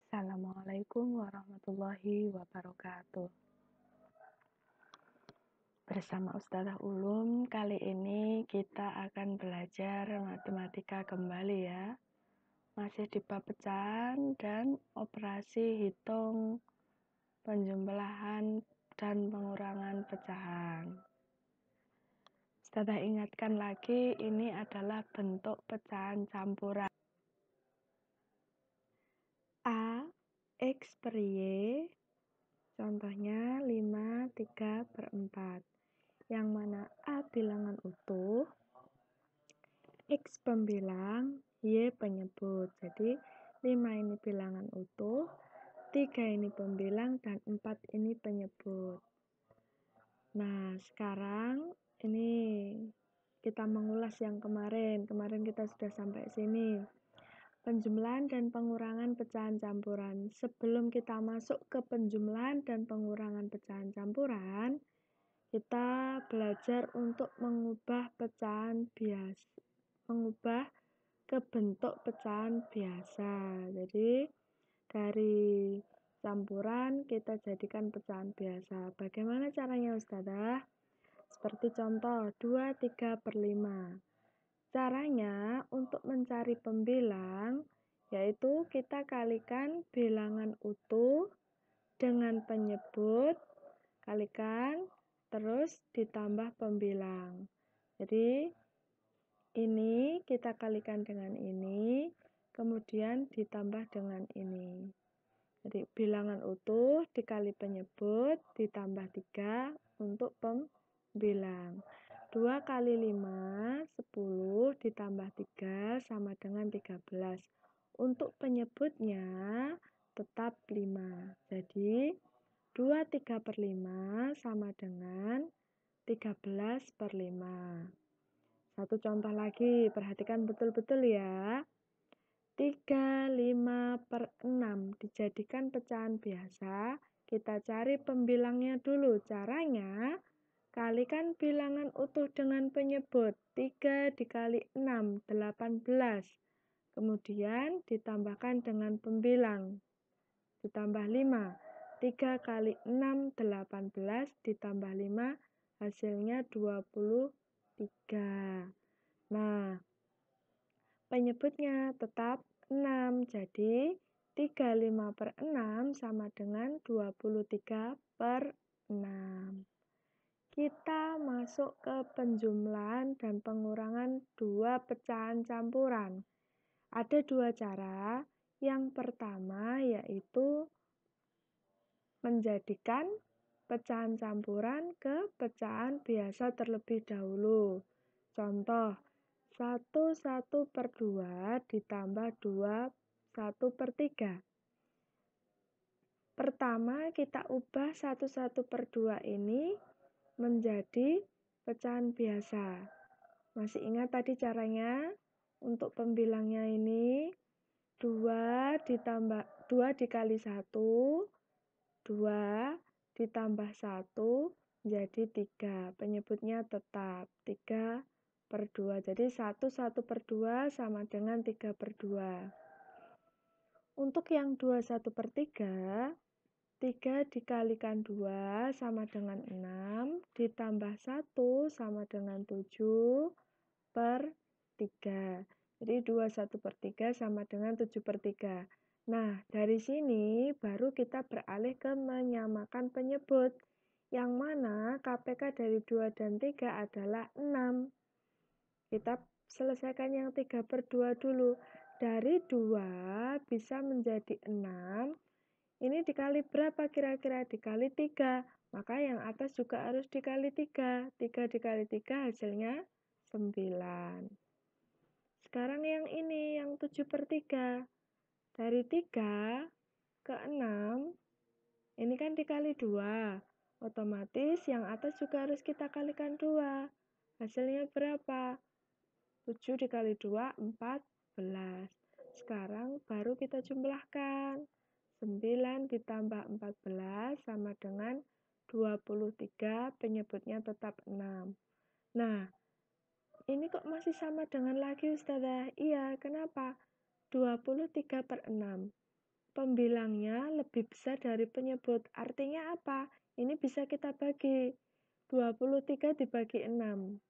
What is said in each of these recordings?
Assalamualaikum warahmatullahi wabarakatuh. Bersama Ustazah Ulum, kali ini kita akan belajar matematika kembali ya. Masih di bab pecahan dan operasi hitung, penjumlahan, dan pengurangan pecahan. Ustazah ingatkan lagi, ini adalah bentuk pecahan campuran. A, X per Y, contohnya 5, 3/4. Yang mana A bilangan utuh, X pembilang, Y penyebut. Jadi 5 ini bilangan utuh, 3 ini pembilang, dan 4 ini penyebut. Nah, sekarang ini kita mengulas yang kemarin. Kemarin kita sudah sampai sini. Penjumlahan dan pengurangan pecahan campuran. Sebelum kita masuk ke penjumlahan dan pengurangan pecahan campuran, kita belajar untuk mengubah pecahan biasa, mengubah ke bentuk pecahan biasa. Jadi dari campuran kita jadikan pecahan biasa. Bagaimana caranya Ustazah? Seperti contoh 2, 3/5. Caranya untuk mencari pembilang yaitu kita kalikan bilangan utuh dengan penyebut, kalikan terus ditambah pembilang. Jadi ini kita kalikan dengan ini, kemudian ditambah dengan ini. Jadi bilangan utuh dikali penyebut ditambah 3 untuk pembilang. 2 kali 5, 10 ditambah 3 sama dengan 13. Untuk penyebutnya tetap 5. Jadi 2, 3/5 sama dengan 13/5. Satu contoh lagi, perhatikan betul-betul ya. 3, 5/6 dijadikan pecahan biasa. Kita cari pembilangnya dulu. Caranya, kalikan bilangan utuh dengan penyebut. 3 dikali 6, 18. Kemudian ditambahkan dengan pembilang. Ditambah 5. 3 kali 6, 18, ditambah 5, hasilnya 23. Nah, penyebutnya tetap 6. Jadi, 35/6 sama dengan 23/6. Kita masuk ke penjumlahan dan pengurangan dua pecahan campuran. Ada dua cara. Yang pertama yaitu menjadikan pecahan campuran ke pecahan biasa terlebih dahulu. Contoh, 1/2 ditambah 2 1/3. Pertama kita ubah 1/2 ini menjadi pecahan biasa. Masih ingat tadi caranya? Untuk pembilangnya ini 2 dikali 1, 2 ditambah 1 jadi 3. Penyebutnya tetap 3/2. Jadi 1/2 sama dengan 3/2. Untuk yang 2 1/3, 3 dikalikan 2 sama dengan 6, ditambah 1 sama dengan 7/3. Jadi 2 1/3 sama dengan 7/3. Nah, dari sini baru kita beralih ke menyamakan penyebut. Yang mana KPK dari 2 dan 3 adalah 6. Kita selesaikan yang 3/2 dulu. Dari 2 bisa menjadi 6. Ini dikali berapa kira-kira? Dikali 3. Maka yang atas juga harus dikali 3. 3 dikali 3 hasilnya 9. Sekarang yang ini, yang 7/3. Dari 3 ke 6, ini kan dikali 2. Otomatis yang atas juga harus kita kalikan 2. Hasilnya berapa? 7 dikali 2, 14. Sekarang baru kita jumlahkan. 9 ditambah 14 sama dengan 23, penyebutnya tetap 6. Nah, ini kok masih sama dengan lagi Ustazah? Iya, kenapa? 23/6. pembilangnya lebih besar dari penyebut. Artinya apa? Ini bisa kita bagi. 23 dibagi 6.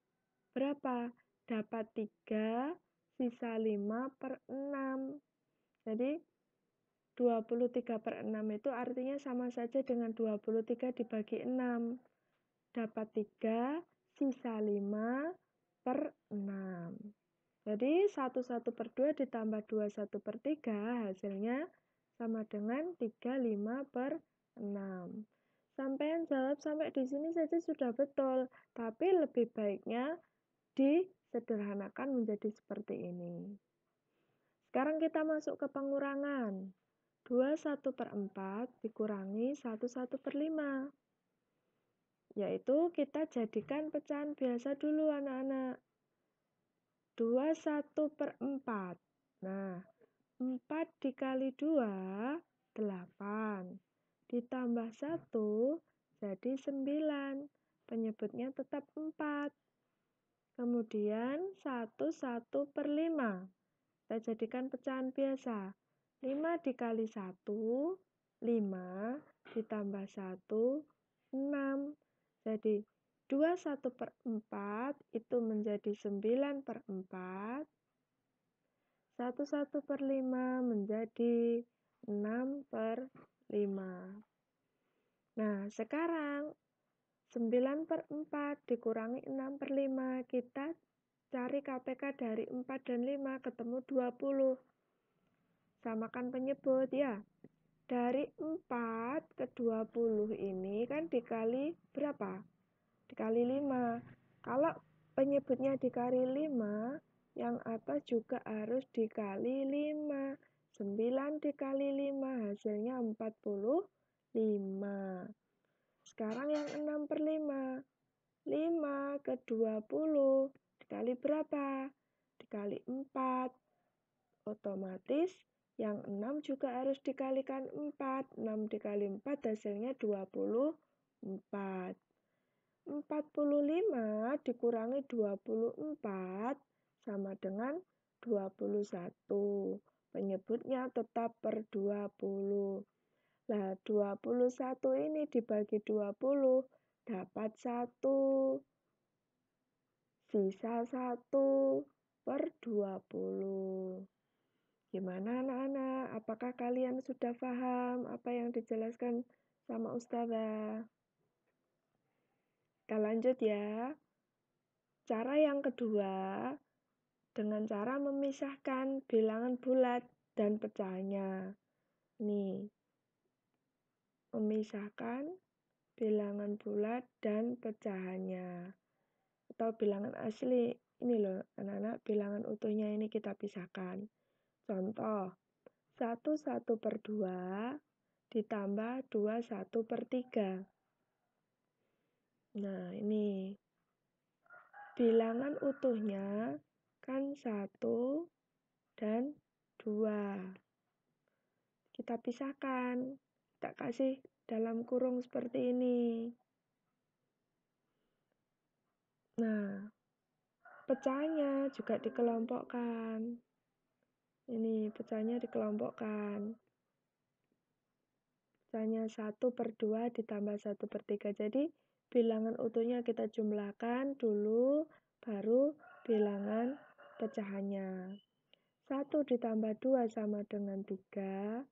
Berapa? Dapat 3, sisa 5/6. Jadi 23/6 itu artinya sama saja dengan 23 dibagi 6. Dapat 3, sisa 5/6. Jadi 1/2 ditambah 21/3 hasilnya sama dengan 35/6. Sampean jawab sampai di sini saja sudah betul, tapi lebih baiknya disederhanakan menjadi seperti ini. Sekarang kita masuk ke pengurangan. 21/4 dikurangi 1/5. Yaitu kita jadikan pecahan biasa dulu anak-anak. 21/4. Nah, 4 dikali 2, 8. Ditambah 1, jadi 9. Penyebutnya tetap 4. Kemudian 1/5. Kita jadikan pecahan biasa. 5 dikali 1, 5. Ditambah 1, 6. Jadi 21/4 itu menjadi 9/4. 1/5 menjadi 6/5. Nah, sekarang 9/4 dikurangi 6/5. Kita cari KPK dari 4 dan 5, ketemu 20. Samakan penyebut ya. Dari 4 ke 20 ini kan dikali berapa? Dikali 5. Kalau penyebutnya dikali 5, yang atas juga harus dikali 5. 9 dikali 5 hasilnya 45. Sekarang yang 6/5. 5 ke 20 dikali berapa? Dikali 4. Otomatis yang 6 juga harus dikalikan 4. 6 dikali 4 hasilnya 24. 45 dikurangi 24 sama dengan 21. Penyebutnya tetap per 20. Nah, 21 ini dibagi 20 dapat 1. Sisa 1/20. Gimana anak-anak? Apakah kalian sudah paham apa yang dijelaskan sama Ustazah? Kita lanjut ya. Cara yang kedua, dengan cara memisahkan bilangan bulat dan pecahannya. Nih, memisahkan bilangan bulat dan pecahannya. Atau bilangan asli. Ini loh, anak-anak, bilangan utuhnya ini kita pisahkan. Contoh, 1/2 ditambah 21/3. Nah, ini bilangan utuhnya kan 1 dan 2. Kita pisahkan. Kita kasih dalam kurung seperti ini. Nah, pecahannya juga dikelompokkan. Ini pecahannya dikelompokkan. Pecahnya 1/2 ditambah 1/3. Jadi bilangan utuhnya kita jumlahkan dulu, baru bilangan pecahannya. 1 ditambah 2 sama dengan 3.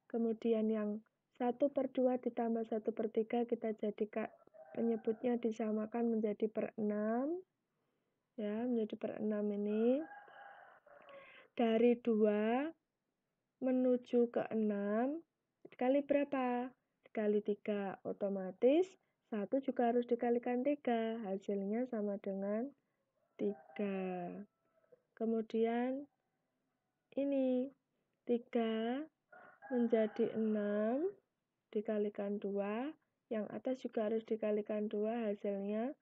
Kemudian yang 1/2 ditambah 1/3 kita jadikan penyebutnya disamakan menjadi per 6. Ya, menjadi per 6 ini. Dari 2 menuju ke 6 dikali berapa? Dikali 3. Otomatis 1 juga harus dikalikan 3. Hasilnya sama dengan 3. Kemudian ini 3 menjadi 6 dikalikan 2. Yang atas juga harus dikalikan 2. Hasilnya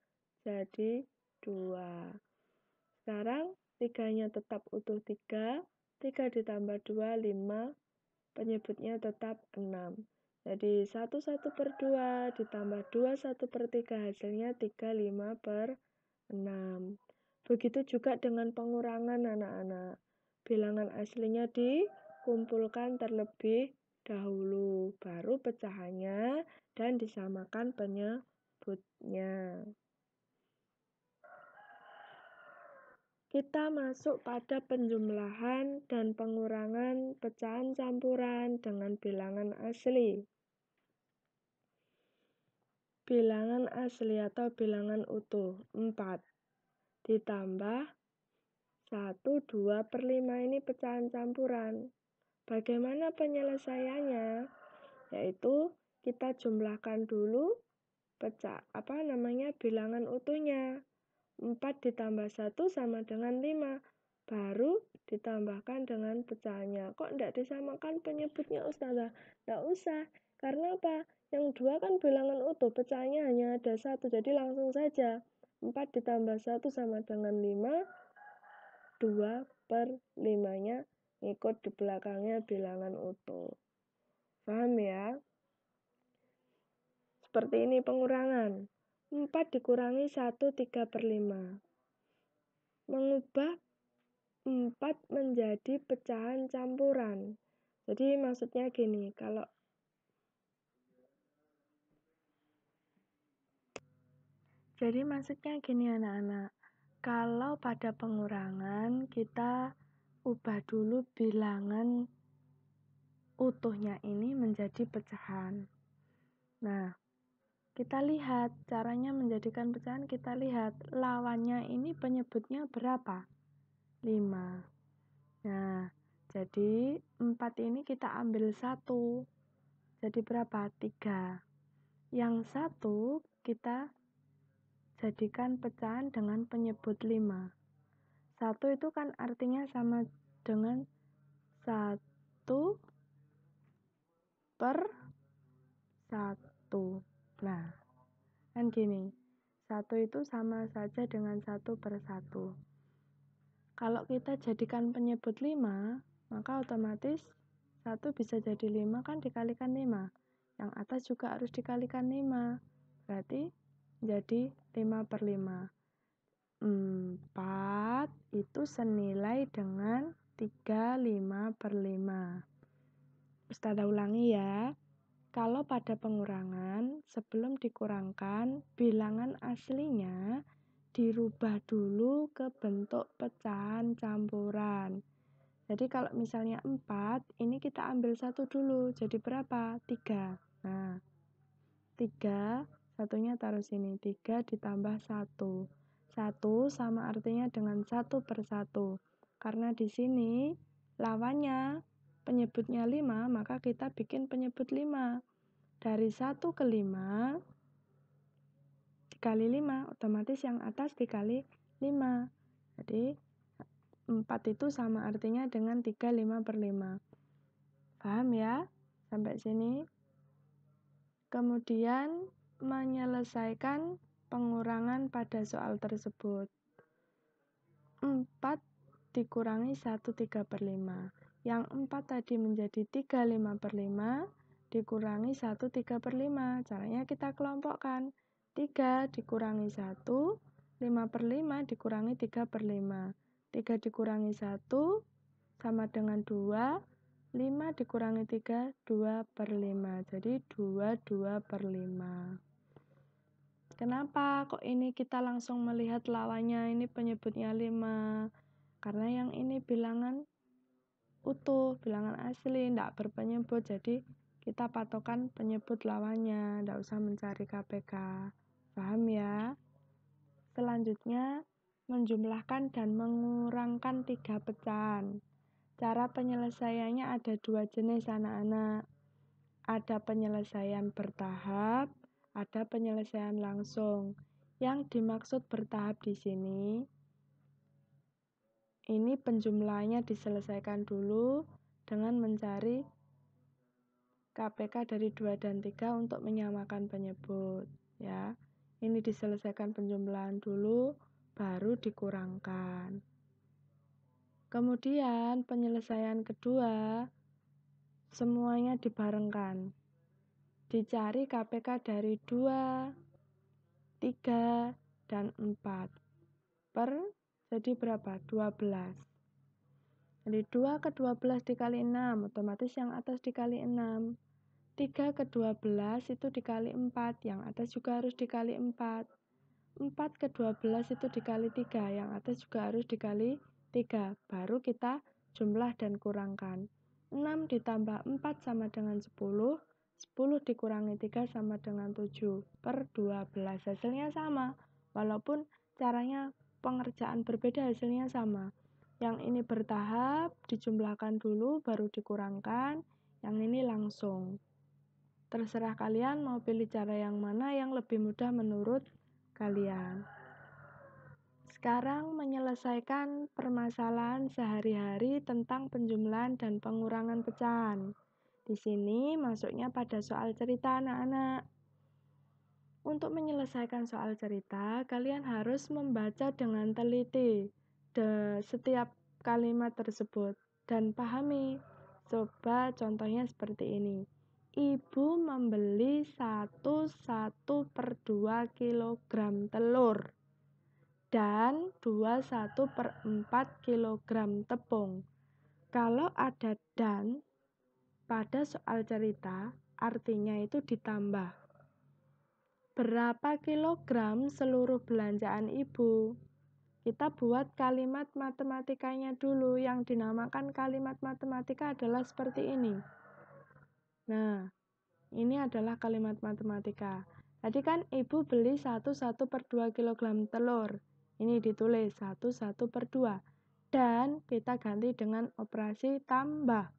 jadi 2. Sekarang 3-nya tetap utuh 3. 3 ditambah 2, 5. Penyebutnya tetap 6. Jadi 1/2 ditambah 21/3 hasilnya 35/6. Begitu juga dengan pengurangan anak-anak. Bilangan aslinya dikumpulkan terlebih dahulu, baru pecahannya dan disamakan penyebutnya. Kita masuk pada penjumlahan dan pengurangan pecahan campuran dengan bilangan asli. Bilangan asli atau bilangan utuh 4 ditambah 1, 2 per 5 ini pecahan campuran. Bagaimana penyelesaiannya? Yaitu kita jumlahkan dulu bilangan utuhnya. 4 ditambah 1 sama dengan 5. Baru ditambahkan dengan pecahannya. Kok tidak disamakan penyebutnya, Ustazah? Tidak usah. Karena apa? Yang 2 kan bilangan utuh, pecahannya hanya ada 1. Jadi langsung saja. 4 ditambah 1 sama dengan 5. 2 per 5-nya ikut di belakangnya bilangan utuh. Paham ya? Seperti ini pengurangan. 4 dikurangi 1, 3 per 5. Mengubah 4 menjadi pecahan campuran. Jadi maksudnya gini, anak-anak. Kalau pada pengurangan kita ubah dulu bilangan utuhnya ini menjadi pecahan. Nah, kita lihat caranya menjadikan pecahan, kita lihat lawannya ini penyebutnya berapa? 5. Nah, jadi 4 ini kita ambil 1. Jadi berapa? 3. Yang 1 kita jadikan pecahan dengan penyebut 5. 1 itu kan artinya sama dengan 1 per 1. Nah, kan gini. 1 itu sama saja dengan 1 per 1. Kalau kita jadikan penyebut 5, maka otomatis 1 bisa jadi 5 kan dikalikan 5. Yang atas juga harus dikalikan 5. Berarti jadi 5 per 5. 4 itu senilai dengan 3, 5 per 5. Ustazah ulangi ya. Kalau pada pengurangan, sebelum dikurangkan, bilangan aslinya dirubah dulu ke bentuk pecahan campuran. Jadi kalau misalnya 4, ini kita ambil 1 dulu. Jadi berapa? 3. Nah, 3, satunya taruh sini. 3 ditambah 1. 1 sama artinya dengan 1 per 1. Karena di sini lawannya penyebutnya 5, maka kita bikin penyebut 5. Dari 1 ke 5 dikali 5, otomatis yang atas dikali 5. Jadi 4 itu sama artinya dengan 3, 5 per 5. Paham ya? Sampai sini. Kemudian menyelesaikan pengurangan pada soal tersebut. 4 dikurangi 1, 3 per 5. Yang 4 tadi menjadi 3, 5 per 5 dikurangi 1, 3 per 5. Caranya kita kelompokkan. 3 dikurangi 1, 5 per 5 dikurangi 3 per 5. 3 dikurangi 1 sama dengan 2. 5 dikurangi 3, 2 per 5. Jadi 2 per 5. Kenapa kok ini kita langsung melihat lawannya ini penyebutnya 5? Karena yang ini bilangan utuh, bilangan asli, tidak berpenyebut. Jadi kita patokan penyebut lawannya, tidak usah mencari KPK. Paham ya? Selanjutnya, menjumlahkan dan mengurangkan 3 pecahan. Cara penyelesaiannya ada 2 jenis, anak-anak. Ada penyelesaian bertahap, ada penyelesaian langsung. Yang dimaksud bertahap di sini, ini penjumlahannya diselesaikan dulu dengan mencari KPK dari 2 dan 3 untuk menyamakan penyebut. Ya, ini diselesaikan penjumlahan dulu, baru dikurangkan. Kemudian penyelesaian kedua, semuanya dibarengkan. Dicari KPK dari 2, 3, dan 4. Per, jadi berapa? 12. Jadi 2 ke 12 dikali 6, otomatis yang atas dikali 6. 3 ke 12 itu dikali 4, yang atas juga harus dikali 4. 4 ke 12 itu dikali 3, yang atas juga harus dikali 3. Baru kita jumlah dan kurangkan. 6 ditambah 4 sama dengan 10, 10 dikurangi 3 sama dengan 7 per 12. Hasilnya sama, walaupun caranya pengerjaan berbeda, hasilnya sama. Yang ini bertahap, dijumlahkan dulu, baru dikurangkan. Yang ini langsung. Terserah kalian mau pilih cara yang mana yang lebih mudah menurut kalian. Sekarang menyelesaikan permasalahan sehari-hari tentang penjumlahan dan pengurangan pecahan. Di sini masuknya pada soal cerita anak-anak. Untuk menyelesaikan soal cerita, kalian harus membaca dengan teliti setiap kalimat tersebut dan pahami. Coba contohnya seperti ini. Ibu membeli 1/1/2 kilogram telur dan 2/1/4 kilogram tepung. Kalau ada dan pada soal cerita, artinya itu ditambah. Berapa kilogram seluruh belanjaan ibu? Kita buat kalimat matematikanya dulu. Yang dinamakan kalimat matematika adalah seperti ini. Nah, ini adalah kalimat matematika. Tadi kan ibu beli 1/1/2 kilogram telur. Ini ditulis 1/1/2. Dan kita ganti dengan operasi tambah.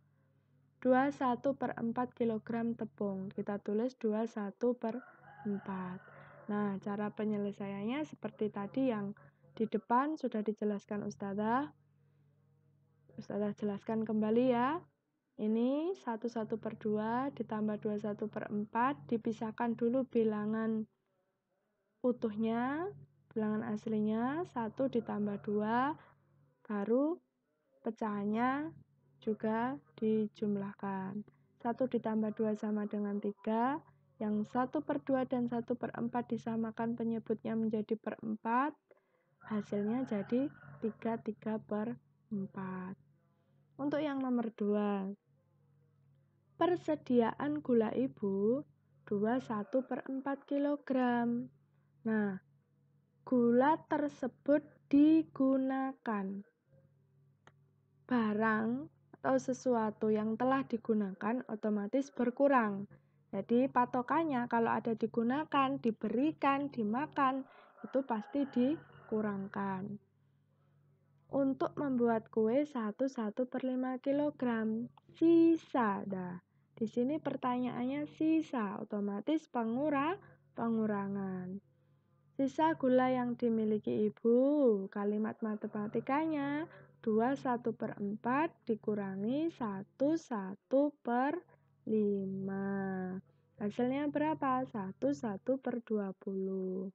2/1/4 kilogram tepung. Kita tulis 2/1/4. Nah, cara penyelesaiannya seperti tadi yang di depan sudah dijelaskan Ustazah. Ustazah jelaskan kembali ya. Ini 1/1/2 ditambah 2/1/4. Dipisahkan dulu bilangan utuhnya, bilangan aslinya. 1 ditambah 2, baru pecahannya juga dijumlahkan. 1 ditambah 2 sama dengan 3. Yang 1/2 dan 1/4 disamakan penyebutnya menjadi per 4. Hasilnya jadi 3/4. Untuk yang nomor 2. Persediaan gula ibu 2/1/4 kilogram. Nah, gula tersebut digunakan. Barang atau sesuatu yang telah digunakan otomatis berkurang. Jadi patokannya kalau ada digunakan, diberikan, dimakan, itu pasti dikurangkan. Untuk membuat kue 1/1/5 kilogram, sisa. Nah, di sini pertanyaannya sisa, otomatis pengurangan. Sisa gula yang dimiliki ibu, kalimat matematikanya 2/1/4 dikurangi 1/1/5. Hasilnya berapa? 1/1/20.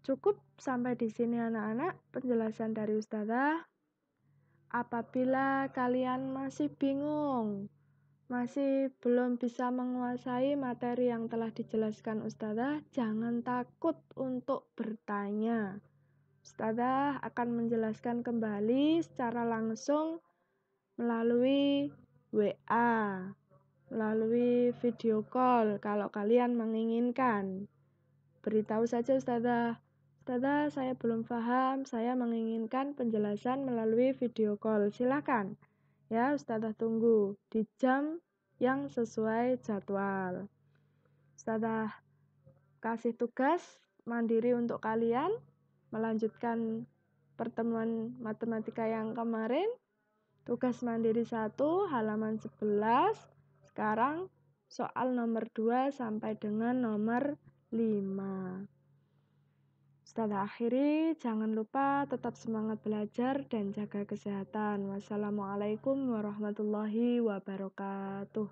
Cukup sampai di sini anak-anak penjelasan dari Ustazah. Apabila kalian masih bingung, masih belum bisa menguasai materi yang telah dijelaskan Ustazah, jangan takut untuk bertanya. Ustazah akan menjelaskan kembali secara langsung melalui WA, melalui video call kalau kalian menginginkan. Beritahu saja Ustazah, Ustazah saya belum paham, saya menginginkan penjelasan melalui video call. Silakan. Ya, Ustazah tunggu di jam yang sesuai jadwal. Ustazah kasih tugas mandiri untuk kalian melanjutkan pertemuan matematika yang kemarin. Tugas mandiri 1 halaman 11. Sekarang soal nomor 2 sampai dengan nomor 5. Ustazah akhiri, jangan lupa tetap semangat belajar dan jaga kesehatan. Wassalamualaikum warahmatullahi wabarakatuh.